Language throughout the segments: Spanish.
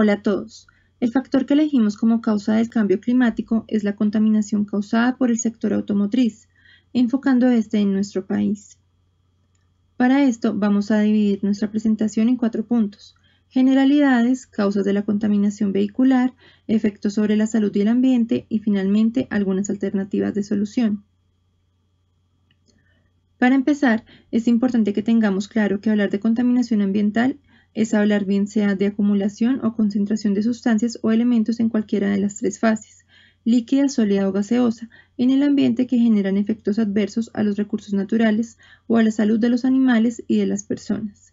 Hola a todos. El factor que elegimos como causa del cambio climático es la contaminación causada por el sector automotriz, enfocando este en nuestro país. Para esto vamos a dividir nuestra presentación en 4 puntos: generalidades, causas de la contaminación vehicular, efectos sobre la salud y el ambiente y finalmente algunas alternativas de solución. Para empezar, es importante que tengamos claro que hablar de contaminación ambiental es hablar bien sea de acumulación o concentración de sustancias o elementos en cualquiera de las 3 fases, líquida, sólida o gaseosa, en el ambiente que generan efectos adversos a los recursos naturales o a la salud de los animales y de las personas.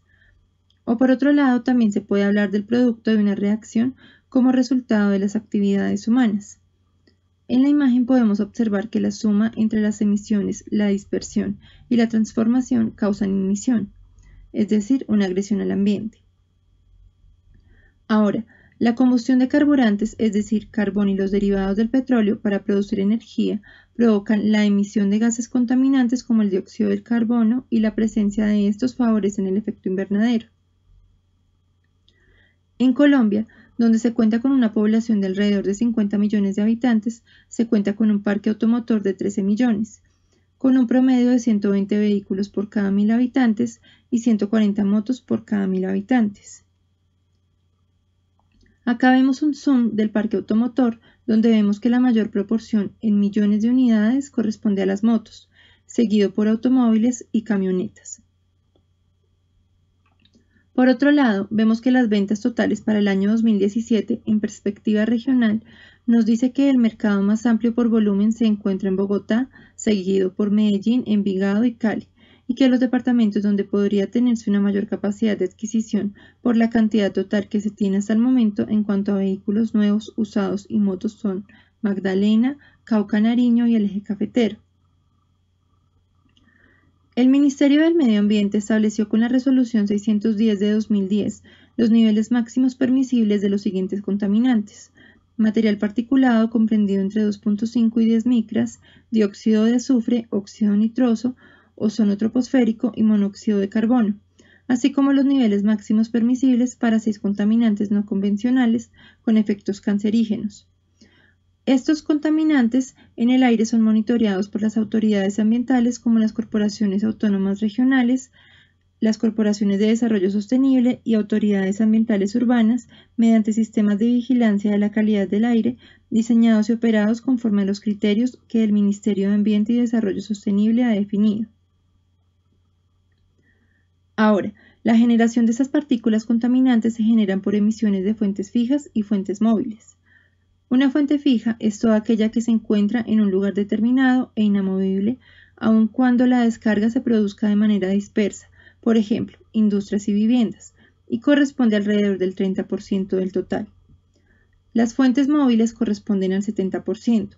O por otro lado, también se puede hablar del producto de una reacción como resultado de las actividades humanas. En la imagen podemos observar que la suma entre las emisiones, la dispersión y la transformación causan emisión, es decir, una agresión al ambiente. Ahora, la combustión de carburantes, es decir, carbón y los derivados del petróleo para producir energía, provocan la emisión de gases contaminantes como el dióxido de carbono y la presencia de estos favorecen el efecto invernadero. En Colombia, donde se cuenta con una población de alrededor de 50 millones de habitantes, se cuenta con un parque automotor de 13 millones, con un promedio de 120 vehículos por cada 1000 habitantes y 140 motos por cada 1000 habitantes. Acá vemos un zoom del parque automotor, donde vemos que la mayor proporción en millones de unidades corresponde a las motos, seguido por automóviles y camionetas. Por otro lado, vemos que las ventas totales para el año 2017, en perspectiva regional, nos dice que el mercado más amplio por volumen se encuentra en Bogotá, seguido por Medellín, Envigado y Cali, y que los departamentos donde podría tenerse una mayor capacidad de adquisición por la cantidad total que se tiene hasta el momento en cuanto a vehículos nuevos, usados y motos son Magdalena, Cauca, Nariño y el Eje Cafetero. El Ministerio del Medio Ambiente estableció con la Resolución 610 de 2010 los niveles máximos permisibles de los siguientes contaminantes: material particulado comprendido entre 2.5 y 10 micras, dióxido de azufre, óxido nitroso, ozono troposférico y monóxido de carbono, así como los niveles máximos permisibles para 6 contaminantes no convencionales con efectos cancerígenos. Estos contaminantes en el aire son monitoreados por las autoridades ambientales como las corporaciones autónomas regionales, las corporaciones de desarrollo sostenible y autoridades ambientales urbanas mediante sistemas de vigilancia de la calidad del aire diseñados y operados conforme a los criterios que el Ministerio de Ambiente y Desarrollo Sostenible ha definido. Ahora, la generación de estas partículas contaminantes se generan por emisiones de fuentes fijas y fuentes móviles. Una fuente fija es toda aquella que se encuentra en un lugar determinado e inamovible, aun cuando la descarga se produzca de manera dispersa, por ejemplo, industrias y viviendas, y corresponde alrededor del 30% del total. Las fuentes móviles corresponden al 70%.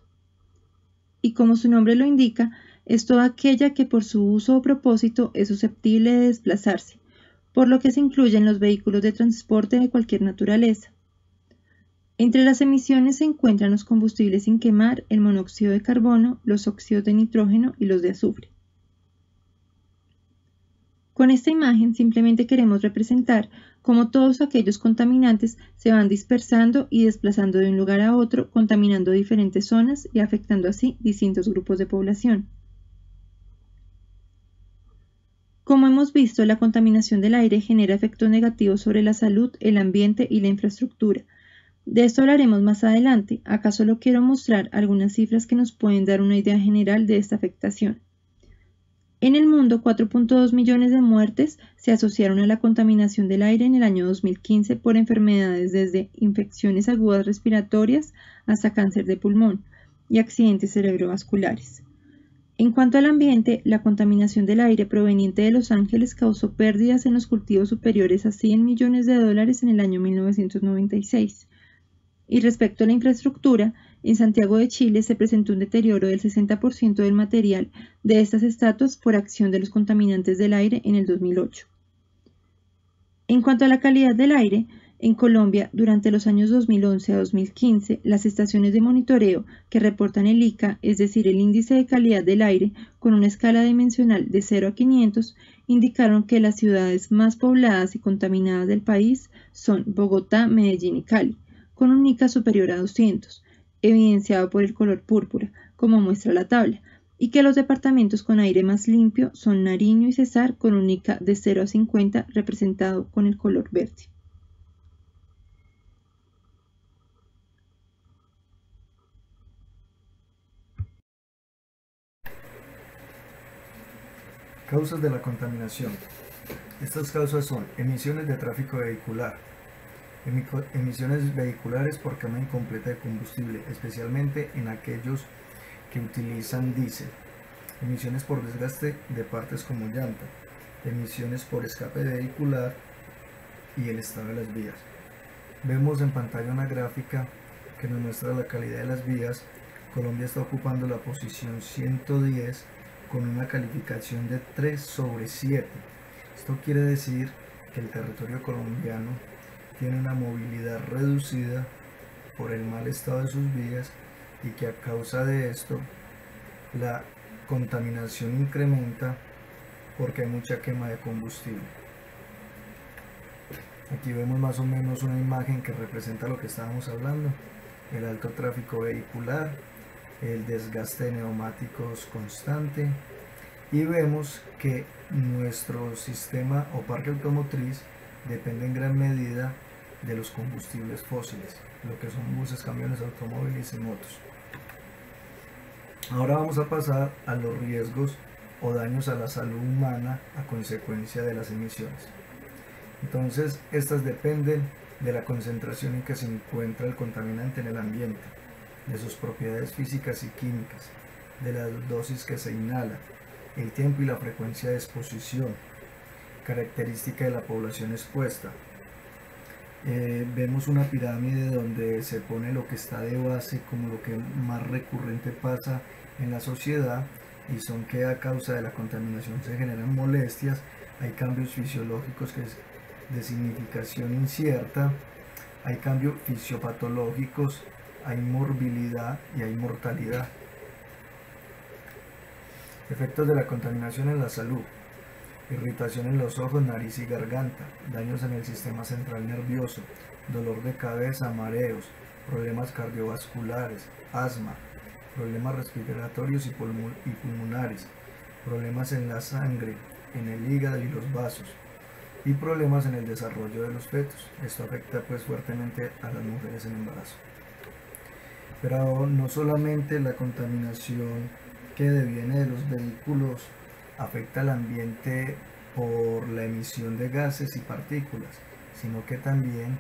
Y como su nombre lo indica, es toda aquella que por su uso o propósito es susceptible de desplazarse, por lo que se incluyen los vehículos de transporte de cualquier naturaleza. Entre las emisiones se encuentran los combustibles sin quemar, el monóxido de carbono, los óxidos de nitrógeno y los de azufre. Con esta imagen simplemente queremos representar cómo todos aquellos contaminantes se van dispersando y desplazando de un lugar a otro, contaminando diferentes zonas y afectando así distintos grupos de población. Como hemos visto, la contaminación del aire genera efectos negativos sobre la salud, el ambiente y la infraestructura. De esto hablaremos más adelante. Acá solo quiero mostrar algunas cifras que nos pueden dar una idea general de esta afectación. En el mundo, 4.2 millones de muertes se asociaron a la contaminación del aire en el año 2015 por enfermedades desde infecciones agudas respiratorias hasta cáncer de pulmón y accidentes cerebrovasculares. En cuanto al ambiente, la contaminación del aire proveniente de Los Ángeles causó pérdidas en los cultivos superiores a 100 millones de dólares en el año 1996. Y respecto a la infraestructura, en Santiago de Chile se presentó un deterioro del 60% del material de estas estatuas por acción de los contaminantes del aire en el 2008. En cuanto a la calidad del aire, En Colombia, durante los años 2011 a 2015, las estaciones de monitoreo que reportan el ICA, es decir, el Índice de Calidad del Aire, con una escala dimensional de 0 a 500, indicaron que las ciudades más pobladas y contaminadas del país son Bogotá, Medellín y Cali, con un ICA superior a 200, evidenciado por el color púrpura, como muestra la tabla, y que los departamentos con aire más limpio son Nariño y Cesar, con un ICA de 0 a 50, representado con el color verde. Causas de la contaminación. Estas causas son emisiones de tráfico vehicular, emisiones vehiculares por quema incompleta de combustible, especialmente en aquellos que utilizan diésel, emisiones por desgaste de partes como llanta, emisiones por escape vehicular y el estado de las vías. Vemos en pantalla una gráfica que nos muestra la calidad de las vías. Colombia está ocupando la posición 110 con una calificación de 3 sobre 7. Esto quiere decir que el territorio colombiano tiene una movilidad reducida por el mal estado de sus vías y que a causa de esto la contaminación incrementa porque hay mucha quema de combustible. Aquí vemos más o menos una imagen que representa lo que estábamos hablando: el alto tráfico vehicular, el desgaste de neumáticos constante, y vemos que nuestro sistema o parque automotriz depende en gran medida de los combustibles fósiles, lo que son buses, camiones, automóviles y motos. Ahora vamos a pasar a los riesgos o daños a la salud humana a consecuencia de las emisiones. Entonces, estas dependen de la concentración en que se encuentra el contaminante en el ambiente, de sus propiedades físicas y químicas, de la dosis que se inhala, el tiempo y la frecuencia de exposición, característica de la población expuesta. Vemos una pirámide donde se pone lo que está de base como lo que más recurrente pasa en la sociedad, y son que a causa de la contaminación se generan molestias, hay cambios fisiológicos que es de significación incierta, hay cambios fisiopatológicos, hay morbilidad y hay mortalidad. Efectos de la contaminación en la salud: irritación en los ojos, nariz y garganta, daños en el sistema central nervioso, dolor de cabeza, mareos, problemas cardiovasculares, asma, problemas respiratorios y pulmonares, problemas en la sangre, en el hígado y los vasos, y problemas en el desarrollo de los fetos. Esto afecta pues fuertemente a las mujeres en embarazo. Pero no solamente la contaminación que deviene de los vehículos afecta al ambiente por la emisión de gases y partículas, sino que también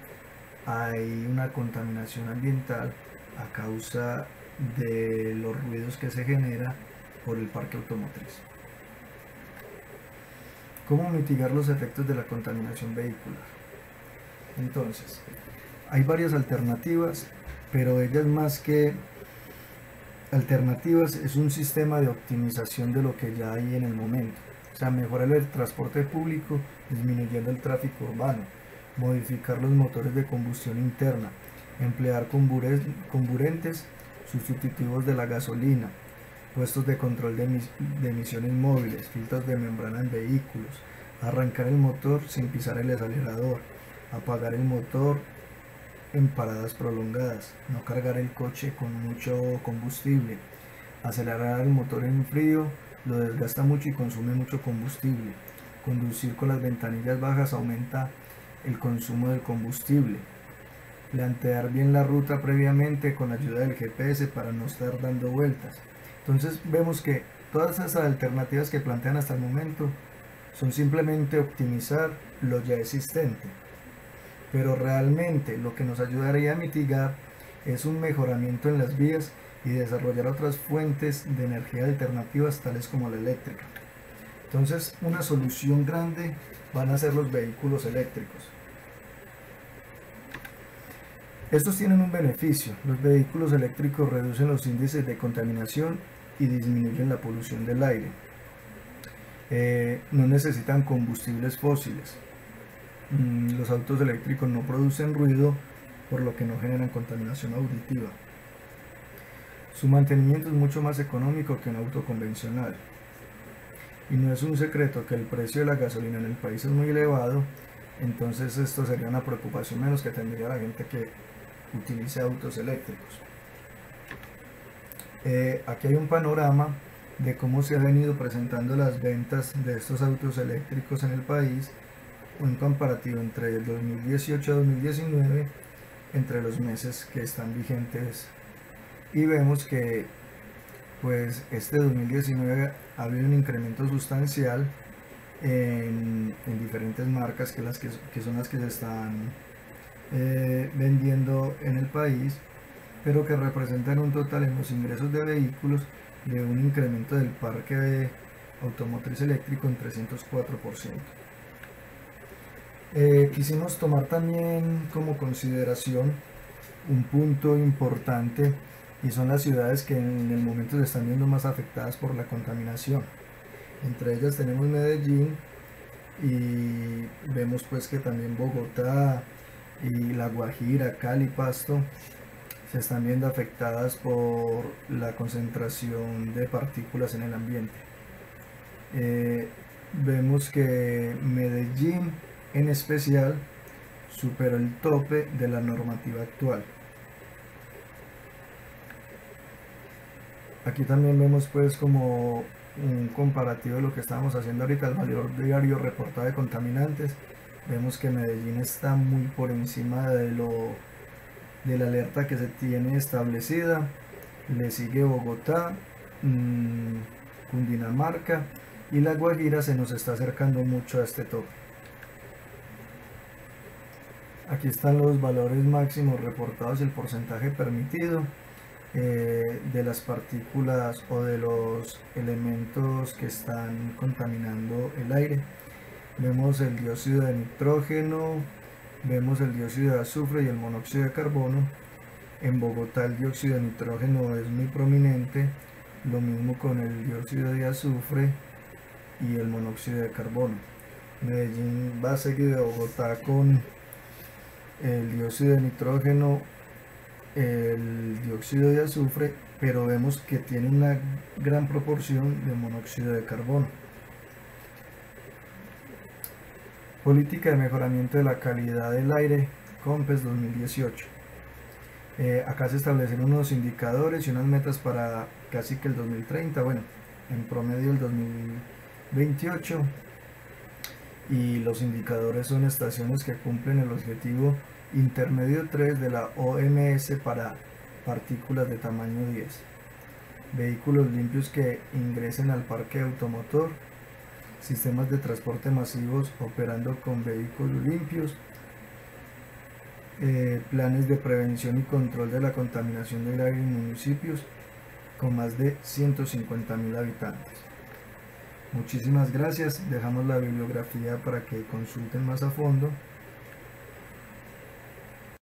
hay una contaminación ambiental a causa de los ruidos que se genera por el parque automotriz. ¿Cómo mitigar los efectos de la contaminación vehicular? Entonces, hay varias alternativas, pero ellas más que alternativas es un sistema de optimización de lo que ya hay en el momento. O sea, mejorar el transporte público disminuyendo el tráfico urbano, modificar los motores de combustión interna, emplear comburentes sustitutivos de la gasolina, puestos de control de emisiones móviles, filtros de membrana en vehículos, arrancar el motor sin pisar el acelerador, apagar el motor en paradas prolongadas, no cargar el coche con mucho combustible, acelerar el motor en frío lo desgasta mucho y consume mucho combustible, conducir con las ventanillas bajas aumenta el consumo del combustible, plantear bien la ruta previamente con ayuda del GPS para no estar dando vueltas. Entonces vemos que todas esas alternativas que plantean hasta el momento son simplemente optimizar lo ya existente, pero realmente lo que nos ayudaría a mitigar es un mejoramiento en las vías y desarrollar otras fuentes de energía alternativas tales como la eléctrica. Entonces, una solución grande van a ser los vehículos eléctricos. Estos tienen un beneficio: los vehículos eléctricos reducen los índices de contaminación y disminuyen la polución del aire. No necesitan combustibles fósiles. Los autos eléctricos no producen ruido, por lo que no generan contaminación auditiva. Su mantenimiento es mucho más económico que un auto convencional. Y no es un secreto que el precio de la gasolina en el país es muy elevado, entonces esto sería una preocupación menos que tendría la gente que utilice autos eléctricos. Aquí hay un panorama de cómo se han venido presentando las ventas de estos autos eléctricos en el país, un comparativo entre el 2018 a 2019 entre los meses que están vigentes, y vemos que pues este 2019 ha habido un incremento sustancial en diferentes marcas que son las que se están vendiendo en el país, pero que representan un total en los ingresos de vehículos de un incremento del parque automotriz eléctrico en 304%. Quisimos tomar también como consideración un punto importante, y son las ciudades que en el momento se están viendo más afectadas por la contaminación. Entre ellas tenemos Medellín, y vemos pues que también Bogotá y La Guajira, Cali, Pasto se están viendo afectadas por la concentración de partículas en el ambiente. Vemos que Medellín en especial superó el tope de la normativa actual. Aquí también vemos pues como un comparativo de lo que estábamos haciendo ahorita, el valor diario reportado de contaminantes. Vemos que Medellín está muy por encima de la alerta que se tiene establecida. Le sigue Bogotá, Cundinamarca, y La Guajira se nos está acercando mucho a este tope. Aquí están los valores máximos reportados y el porcentaje permitido de las partículas o de los elementos que están contaminando el aire. Vemos el dióxido de nitrógeno, vemos el dióxido de azufre y el monóxido de carbono. En Bogotá el dióxido de nitrógeno es muy prominente, lo mismo con el dióxido de azufre y el monóxido de carbono. Medellín va seguido de Bogotá con el dióxido de nitrógeno, el dióxido de azufre, pero vemos que tiene una gran proporción de monóxido de carbono. Política de mejoramiento de la calidad del aire, COMPES 2018. Acá se establecen unos indicadores y unas metas para casi que el 2030, bueno, en promedio el 2028, y los indicadores son estaciones que cumplen el objetivo intermedio 3 de la OMS para partículas de tamaño 10, vehículos limpios que ingresen al parque automotor, sistemas de transporte masivos operando con vehículos limpios, planes de prevención y control de la contaminación del aire en municipios con más de 150.000 habitantes. Muchísimas gracias, dejamos la bibliografía para que consulten más a fondo.